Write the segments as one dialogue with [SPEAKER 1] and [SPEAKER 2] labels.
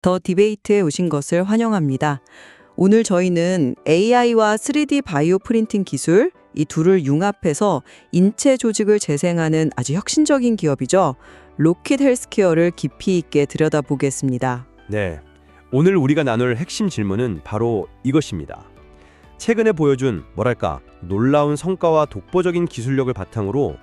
[SPEAKER 1] 더 디베이트에 오신 것을 환영합니다. 오늘 저희는 AI와 3D 바이오 프린팅 기술, 이 둘을 융합해서 인체 조직을 재생하는 아주 혁신적인 기업이죠. 로킷 헬스케어를 깊이 있게 들여다보겠습니다.
[SPEAKER 2] 네, 오늘 우리가 나눌 핵심 질문은 바로 이것입니다. 최근에 보여준 놀라운 성과와 독보적인 기술력을 바탕으로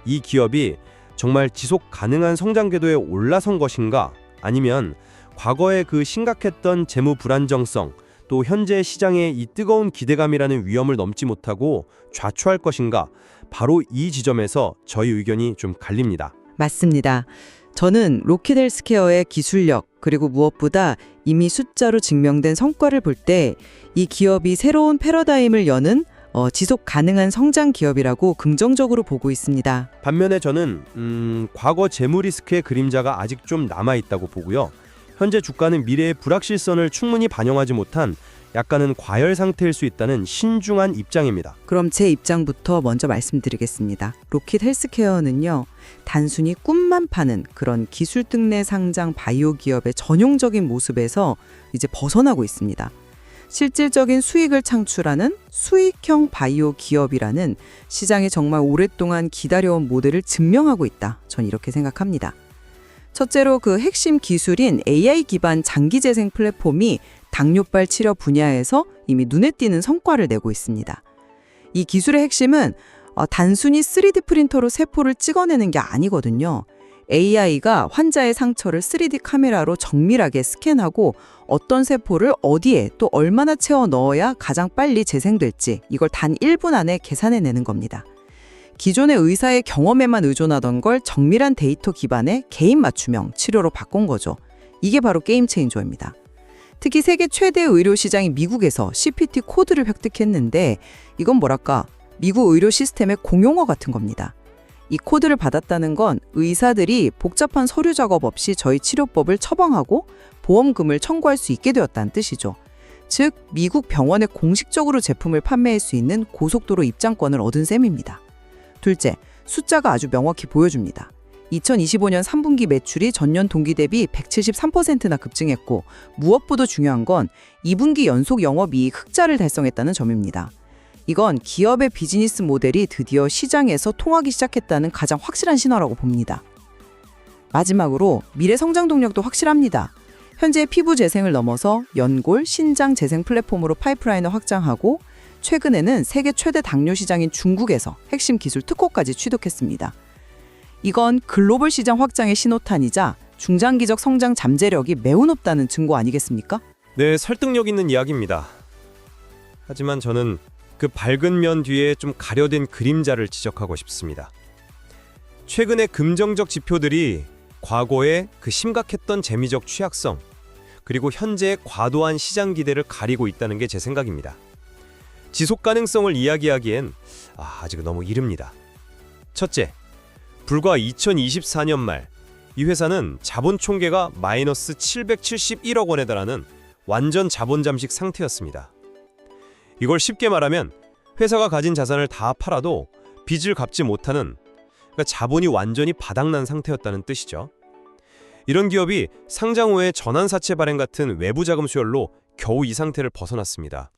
[SPEAKER 2] 이 기업이 정말 지속 가능한 성장 궤도에 올라선 것인가, 아니면 과거의 그 심각했던 재무 불안정성, 또 현재 시장의 이 뜨거운 기대감이라는 위험을 넘지 못하고 좌초할 것인가, 바로 이 지점에서 저희 의견이 좀 갈립니다.
[SPEAKER 1] 맞습니다. 저는 로킷 헬스케어의 기술력, 그리고 무엇보다 이미 숫자로 증명된 성과를 볼 때 이 기업이 새로운 패러다임을 여는 지속 가능한 성장 기업이라고 긍정적으로 보고 있습니다.
[SPEAKER 2] 반면에 저는 과거 재무 리스크의 그림자가 아직 좀 남아있다고 보고요. 현재 주가는 미래의 불확실성을 충분히 반영하지 못한 약간은 과열 상태일 수 있다는 신중한 입장입니다.
[SPEAKER 1] 그럼 제 입장부터 먼저 말씀드리겠습니다. 로킷 헬스케어는요, 단순히 꿈만 파는 그런 기술 등내 상장 바이오 기업의 전형적인 모습에서 이제 벗어나고 있습니다. 실질적인 수익을 창출하는 수익형 바이오 기업이라는 시장이 정말 오랫동안 기다려온 모델을 증명하고 있다. 전 이렇게 생각합니다. 첫째로 그 핵심 기술인 AI 기반 장기 재생 플랫폼이 당뇨발 치료 분야에서 이미 눈에 띄는 성과를 내고 있습니다. 이 기술의 핵심은 단순히 3D 프린터로 세포를 찍어내는 게 아니거든요. AI가 환자의 상처를 3D 카메라로 정밀하게 스캔하고 어떤 세포를 어디에 또 얼마나 채워 넣어야 가장 빨리 재생될지 이걸 단 1분 안에 계산해내는 겁니다. 기존의 의사의 경험에만 의존하던 걸 정밀한 데이터 기반의 개인 맞춤형 치료로 바꾼 거죠. 이게 바로 게임 체인저입니다. 특히 세계 최대 의료 시장인 미국에서 CPT 코드를 획득했는데 이건 미국 의료 시스템의 공용어 같은 겁니다. 이 코드를 받았다는 건 의사들이 복잡한 서류 작업 없이 저희 치료법을 처방하고 보험금을 청구할 수 있게 되었다는 뜻이죠. 즉, 미국 병원에 공식적으로 제품을 판매할 수 있는 고속도로 입장권을 얻은 셈입니다. 둘째, 숫자가 아주 명확히 보여줍니다. 2025년 3분기 매출이 전년 동기 대비 173%나 급증했고, 무엇보다 중요한 건 2분기 연속 영업이익 흑자를 달성했다는 점입니다. 이건 기업의 비즈니스 모델이 드디어 시장에서 통하기 시작했다는 가장 확실한 신호라고 봅니다. 마지막으로 미래 성장 동력도 확실합니다. 현재 피부 재생을 넘어서 연골, 신장 재생 플랫폼으로 파이프라인을 확장하고 최근에는 세계 최대 당뇨 시장인 중국에서 핵심 기술 특허까지 취득했습니다. 이건 글로벌 시장 확장의 신호탄이자 중장기적 성장 잠재력이 매우 높다는 증거 아니겠습니까?
[SPEAKER 2] 네, 설득력 있는 이야기입니다. 하지만 저는 그 밝은 면 뒤에 좀 가려진 그림자를 지적하고 싶습니다. 최근의 긍정적 지표들이 과거의 그 심각했던 재미적 취약성, 그리고 현재의 과도한 시장 기대를 가리고 있다는 게 제 생각입니다. 지속 가능성을 이야기하기엔 아직 너무 이릅니다. 첫째, 불과 2024년 말 이 회사는 자본 총계가 마이너스 771억 원에 달하는 완전 자본 잠식 상태였습니다. 이걸 쉽게 말하면 회사가 가진 자산을 다 팔아도 빚을 갚지 못하는, 그러니까 자본이 완전히 바닥난 상태였다는 뜻이죠. 이런 기업이 상장 후에 전환사채 발행 같은 외부 자금 수혈로 겨우 이 상태를 벗어났습니다.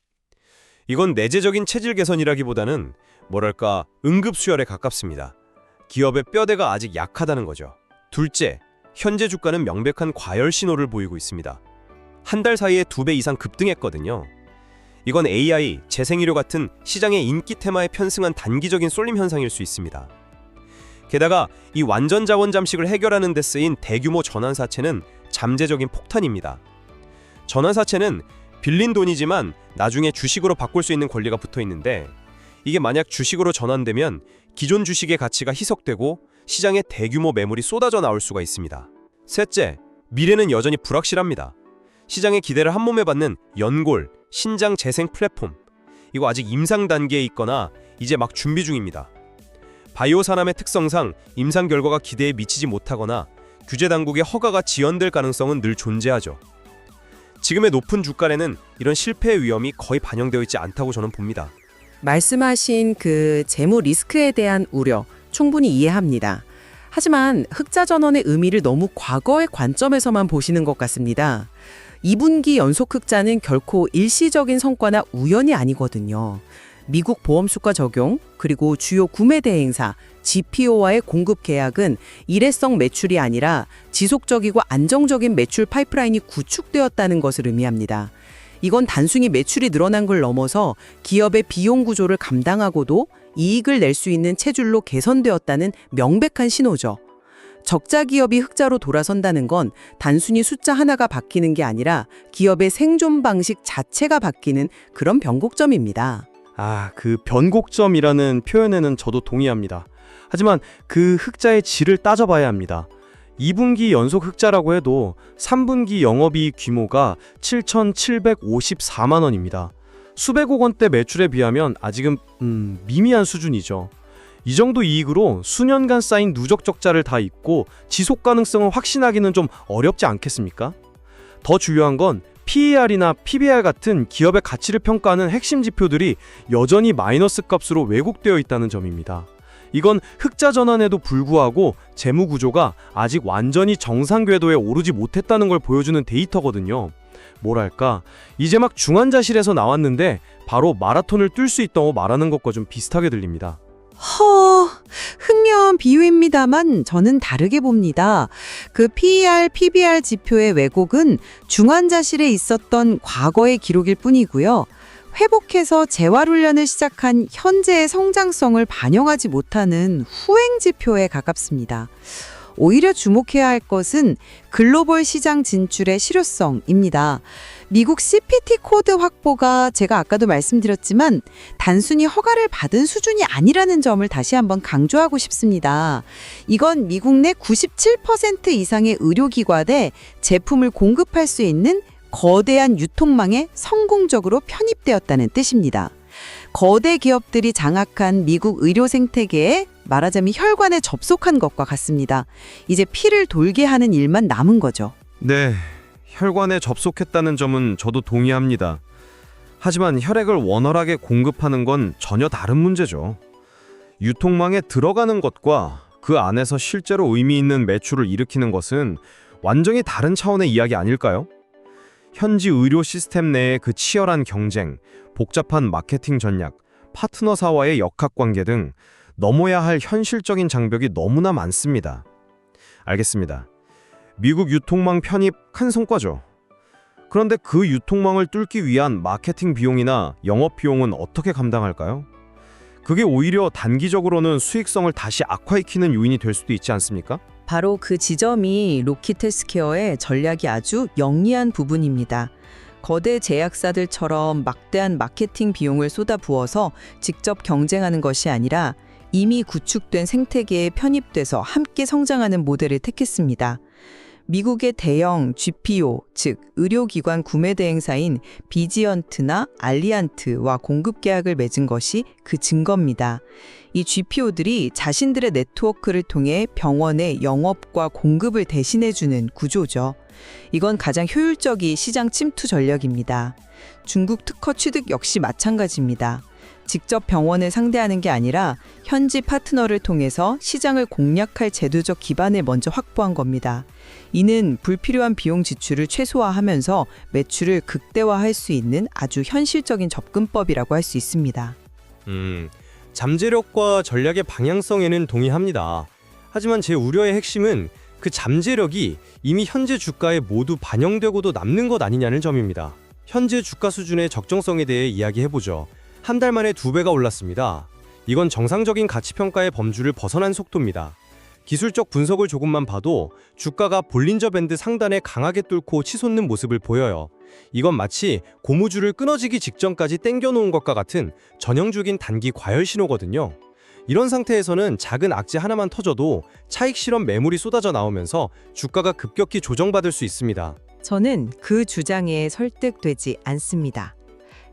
[SPEAKER 2] 이건 내재적인 체질 개선이라기보다는 응급 수혈에 가깝습니다. 기업의 뼈대가 아직 약하다는 거죠. 둘째, 현재 주가는 명백한 과열 신호를 보이고 있습니다. 한 달 사이에 2배 이상 급등했거든요. 이건 AI, 재생의료 같은 시장의 인기 테마에 편승한 단기적인 쏠림 현상일 수 있습니다. 게다가 이 완전 자본 잠식을 해결하는 데 쓰인 대규모 전환사채는 잠재적인 폭탄입니다. 전환사채는 빌린 돈이지만 나중에 주식으로 바꿀 수 있는 권리가 붙어 있는데, 이게 만약 주식으로 전환되면 기존 주식의 가치가 희석되고 시장에 대규모 매물이 쏟아져 나올 수가 있습니다. 셋째, 미래는 여전히 불확실합니다. 시장의 기대를 한몸에 받는 연골, 신장 재생 플랫폼, 이거 아직 임상 단계에 있거나 이제 막 준비 중입니다. 바이오 산업의 특성상 임상 결과가 기대에 미치지 못하거나 규제 당국의 허가가 지연될 가능성은 늘 존재하죠. 지금의 높은 주가에는 이런 실패의 위험이 거의 반영되어 있지 않다고 저는 봅니다.
[SPEAKER 1] 말씀하신 그 재무 리스크에 대한 우려 충분히 이해합니다. 하지만 흑자 전환의 의미를 너무 과거의 관점에서만 보시는 것 같습니다. 2분기 연속 흑자는 결코 일시적인 성과나 우연이 아니거든요. 미국 보험수가 적용, 그리고 주요 구매 대행사, GPO와의 공급 계약은 일회성 매출이 아니라 지속적이고 안정적인 매출 파이프라인이 구축되었다는 것을 의미합니다. 이건 단순히 매출이 늘어난 걸 넘어서 기업의 비용 구조를 감당하고도 이익을 낼 수 있는 체질로 개선되었다는 명백한 신호죠. 적자 기업이 흑자로 돌아선다는 건 단순히 숫자 하나가 바뀌는 게 아니라 기업의 생존 방식 자체가 바뀌는 그런 변곡점입니다.
[SPEAKER 3] 그 변곡점이라는 표현에는 저도 동의합니다. 하지만 그 흑자의 질을 따져봐야 합니다. 2분기 연속 흑자라고 해도 3분기 영업이익 규모가 7,754만 원입니다. 수백억 원대 매출에 비하면 아직은 미미한 수준이죠. 이 정도 이익으로 수년간 쌓인 누적 적자를 다 잇고 지속 가능성을 확신하기는 좀 어렵지 않겠습니까? 더 중요한 건 PER이나 PBR 같은 기업의 가치를 평가하는 핵심 지표들이 여전히 마이너스 값으로 왜곡되어 있다는 점입니다. 이건 흑자 전환에도 불구하고 재무 구조가 아직 완전히 정상 궤도에 오르지 못했다는 걸 보여주는 데이터거든요. 뭐랄까, 이제 막 중환자실에서 나왔는데 바로 마라톤을 뛸 수 있다고 말하는 것과 좀 비슷하게 들립니다.
[SPEAKER 1] 흥미로운 비유입니다만 저는 다르게 봅니다. 그 PER, PBR 지표의 왜곡은 중환자실에 있었던 과거의 기록일 뿐이고요. 회복해서 재활훈련을 시작한 현재의 성장성을 반영하지 못하는 후행 지표에 가깝습니다. 오히려 주목해야 할 것은 글로벌 시장 진출의 실효성입니다. 미국 CPT 코드 확보가 제가 아까도 말씀드렸지만 단순히 허가를 받은 수준이 아니라는 점을 다시 한번 강조하고 싶습니다. 이건 미국 내 97% 이상의 의료기관에 제품을 공급할 수 있는 거대한 유통망에 성공적으로 편입되었다는 뜻입니다. 거대 기업들이 장악한 미국 의료 생태계에 말하자면 혈관에 접속한 것과 같습니다. 이제 피를 돌게 하는 일만 남은 거죠.
[SPEAKER 3] 네, 혈관에 접속했다는 점은 저도 동의합니다. 하지만 혈액을 원활하게 공급하는 건 전혀 다른 문제죠. 유통망에 들어가는 것과 그 안에서 실제로 의미 있는 매출을 일으키는 것은 완전히 다른 차원의 이야기 아닐까요? 현지 의료 시스템 내의 그 치열한 경쟁, 복잡한 마케팅 전략, 파트너사와의 역학관계 등 넘어야 할 현실적인 장벽이 너무나 많습니다. 알겠습니다. 미국 유통망 편입 큰 성과죠. 그런데 그 유통망을 뚫기 위한 마케팅 비용이나 영업 비용은 어떻게 감당할까요? 그게 오히려 단기적으로는 수익성을 다시 악화시키는 요인이 될 수도 있지 않습니까?
[SPEAKER 1] 바로 그 지점이 로킷 헬스케어의 전략이 아주 영리한 부분입니다. 거대 제약사들처럼 막대한 마케팅 비용을 쏟아부어서 직접 경쟁하는 것이 아니라 이미 구축된 생태계에 편입돼서 함께 성장하는 모델을 택했습니다. 미국의 대형 GPO, 즉 의료기관 구매 대행사인 비지언트나 알리안트와 공급 계약을 맺은 것이 그 증거입니다. 이 GPO들이 자신들의 네트워크를 통해 병원의 영업과 공급을 대신해주는 구조죠. 이건 가장 효율적인 시장 침투 전략입니다. 중국 특허 취득 역시 마찬가지입니다. 직접 병원을 상대하는 게 아니라 현지 파트너를 통해서 시장을 공략할 제도적 기반을 먼저 확보한 겁니다. 이는 불필요한 비용 지출을 최소화하면서 매출을 극대화할 수 있는 아주 현실적인 접근법이라고 할 수 있습니다.
[SPEAKER 2] 잠재력과 전략의 방향성에는 동의합니다. 하지만 제 우려의 핵심은 그 잠재력이 이미 현재 주가에 모두 반영되고도 남는 것 아니냐는 점입니다. 현재 주가 수준의 적정성에 대해 이야기해보죠. 한 달 만에 2배가 올랐습니다. 이건 정상적인 가치평가의 범주를 벗어난 속도입니다. 기술적 분석을 조금만 봐도 주가가 볼린저 밴드 상단에 강하게 뚫고 치솟는 모습을 보여요. 이건 마치 고무줄을 끊어지기 직전까지 당겨놓은 것과 같은 전형적인 단기 과열 신호거든요. 이런 상태에서는 작은 악재 하나만 터져도 차익 실현 매물이 쏟아져 나오면서 주가가 급격히 조정받을 수 있습니다.
[SPEAKER 1] 저는 그 주장에 설득되지 않습니다.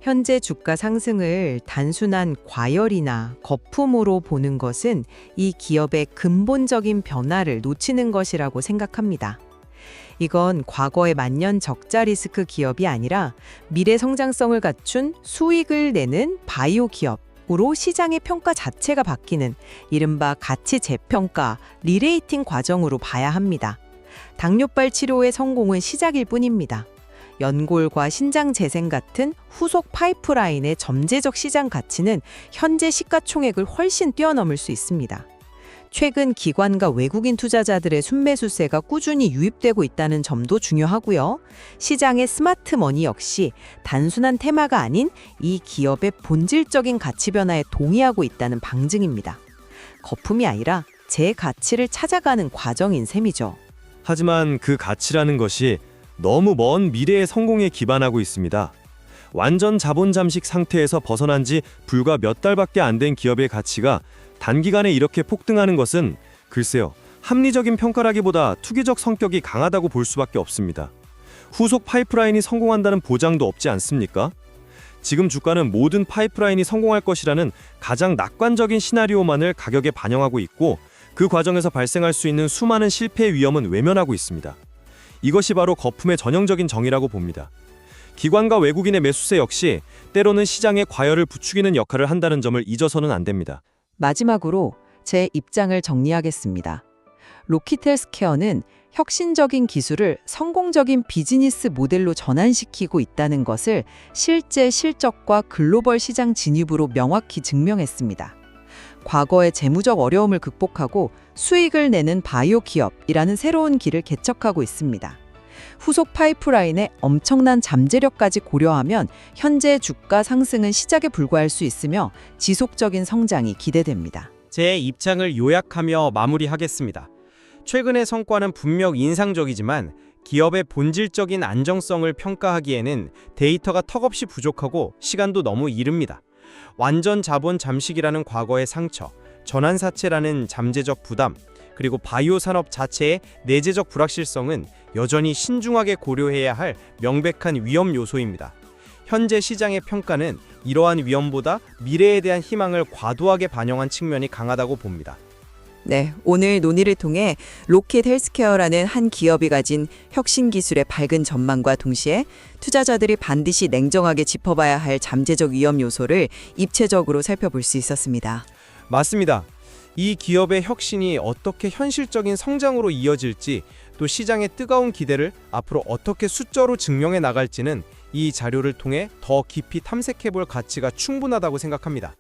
[SPEAKER 1] 현재 주가 상승을 단순한 과열이나 거품으로 보는 것은 이 기업의 근본적인 변화를 놓치는 것이라고 생각합니다. 이건 과거의 만년 적자 리스크 기업이 아니라 미래 성장성을 갖춘 수익을 내는 바이오 기업,
[SPEAKER 4] 으로 시장의 평가 자체가 바뀌는 이른바 가치 재평가, 리레이팅 과정으로 봐야 합니다. 당뇨발 치료의 성공은 시작일 뿐입니다. 연골과 신장 재생 같은 후속 파이프라인의 점재적 시장 가치는 현재 시가총액을 훨씬 뛰어넘을 수 있습니다. 최근 기관과 외국인 투자자들의 순매수세가 꾸준히 유입되고 있다는 점도 중요하고요. 시장의 스마트 머니 역시 단순한 테마가 아닌 이 기업의 본질적인 가치 변화에 동의하고 있다는 방증입니다. 거품이 아니라 제 가치를 찾아가는 과정인 셈이죠.
[SPEAKER 2] 하지만 그 가치라는 것이 너무 먼 미래의 성공에 기반하고 있습니다. 완전 자본 잠식 상태에서 벗어난 지 불과 몇 달밖에 안 된 기업의 가치가 단기간에 이렇게 폭등하는 것은 글쎄요, 합리적인 평가라기보다 투기적 성격이 강하다고 볼 수밖에 없습니다. 후속 파이프라인이 성공한다는 보장도 없지 않습니까? 지금 주가는 모든 파이프라인이 성공할 것이라는 가장 낙관적인 시나리오만을 가격에 반영하고 있고, 그 과정에서 발생할 수 있는 수많은 실패의 위험은 외면하고 있습니다. 이것이 바로 거품의 전형적인 정의라고 봅니다. 기관과 외국인의 매수세 역시 때로는 시장의 과열을 부추기는 역할을 한다는 점을 잊어서는 안 됩니다.
[SPEAKER 4] 마지막으로 제 입장을 정리하겠습니다. 로킷 헬스케어는 혁신적인 기술을 성공적인 비즈니스 모델로 전환시키고 있다는 것을 실제 실적과 글로벌 시장 진입으로 명확히 증명했습니다. 과거의 재무적 어려움을 극복하고 수익을 내는 바이오 기업이라는 새로운 길을 개척하고 있습니다. 후속 파이프라인의 엄청난 잠재력까지 고려하면 현재 주가 상승은 시작에 불과할 수 있으며 지속적인 성장이 기대됩니다.
[SPEAKER 5] 제 입장을 요약하며 마무리하겠습니다. 최근의 성과는 분명 인상적이지만 기업의 본질적인 안정성을 평가하기에는 데이터가 턱없이 부족하고 시간도 너무 이릅니다. 완전 자본 잠식이라는 과거의 상처, 전환사채라는 잠재적 부담, 그리고 바이오 산업 자체의 내재적 불확실성은 여전히 신중하게 고려해야 할 명백한 위험 요소입니다. 현재 시장의 평가는 이러한 위험보다 미래에 대한 희망을 과도하게 반영한 측면이 강하다고 봅니다.
[SPEAKER 1] 네, 오늘 논의를 통해 로킷 헬스케어라는 한 기업이 가진 혁신 기술의 밝은 전망과 동시에 투자자들이 반드시 냉정하게 짚어봐야 할 잠재적 위험 요소를 입체적으로 살펴볼 수 있었습니다.
[SPEAKER 5] 맞습니다. 이 기업의 혁신이 어떻게 현실적인 성장으로 이어질지, 또 시장의 뜨거운 기대를 앞으로 어떻게 숫자로 증명해 나갈지는 이 자료를 통해 더 깊이 탐색해 볼 가치가 충분하다고 생각합니다.